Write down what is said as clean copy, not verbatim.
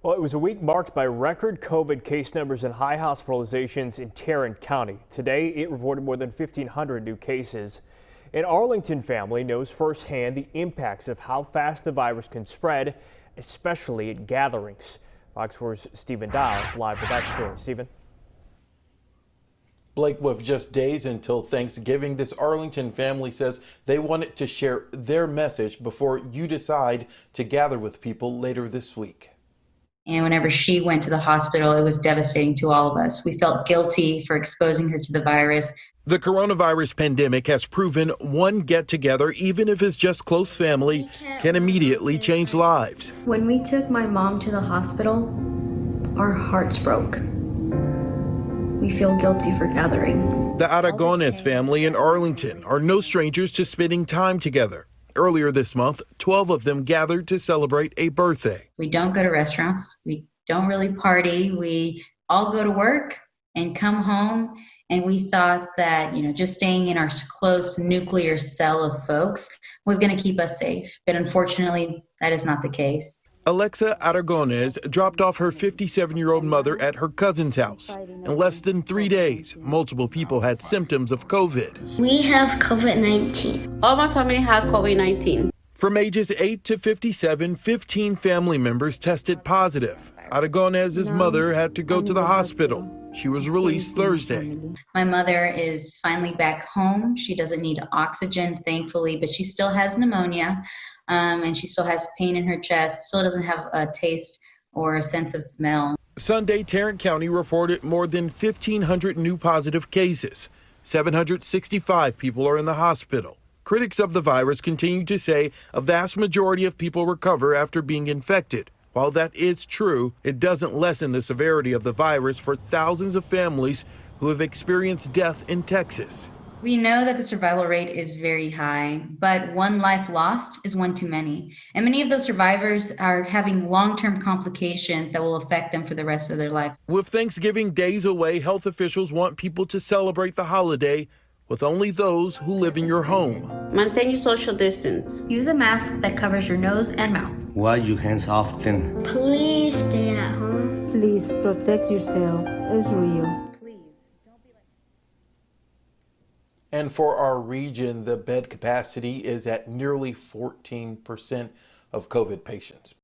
Well, it was a week marked by record COVID case numbers and high hospitalizations in Tarrant County. Today, it reported more than 1,500 new cases. An Arlington family knows firsthand the impacts of how fast the virus can spread, especially at gatherings. Fox 4's Stephen Dial is live with that story. Stephen? Blake, with just days until Thanksgiving, this Arlington family says they wanted to share their message before you decide to gather with people later this week. And whenever she went to the hospital, it was devastating to all of us. We felt guilty for exposing her to the virus. The coronavirus pandemic has proven one get-together, even if it's just close family, can immediately change lives. When we took my mom to the hospital, our hearts broke. We feel guilty for gathering. The Aragonez family in Arlington are no strangers to spending time together. Earlier this month, 12 of them gathered to celebrate a birthday. We don't go to restaurants. We don't really party. We all go to work and come home. And we thought that, just staying in our close nuclear cell of folks was going to keep us safe. But unfortunately, that is not the case. Alexa Aragonez dropped off her 57-year-old mother at her cousin's house. In less than 3 days, multiple people had symptoms of COVID. We have COVID-19. All my family had COVID-19. From ages 8 to 57, 15 family members tested positive. Aragonez's mother had to go to the hospital. She was released Thursday. My mother is finally back home. She doesn't need oxygen, thankfully, but she still has pneumonia, and she still has pain in her chest, still doesn't have a taste or a sense of smell. Sunday, Tarrant County reported more than 1,500 new positive cases. 765 people are in the hospital. Critics of the virus continue to say a vast majority of people recover after being infected. While that is true, it doesn't lessen the severity of the virus for thousands of families who have experienced death in Texas. We know that the survival rate is very high, but one life lost is one too many. And many of those survivors are having long-term complications that will affect them for the rest of their life. With Thanksgiving days away, health officials want people to celebrate the holiday with only those who live in your home. Maintain your social distance. Use a mask that covers your nose and mouth. Wash your hands often. Please stay at home. Please protect yourself. It's real. And for our region, the bed capacity is at nearly 14% of COVID patients.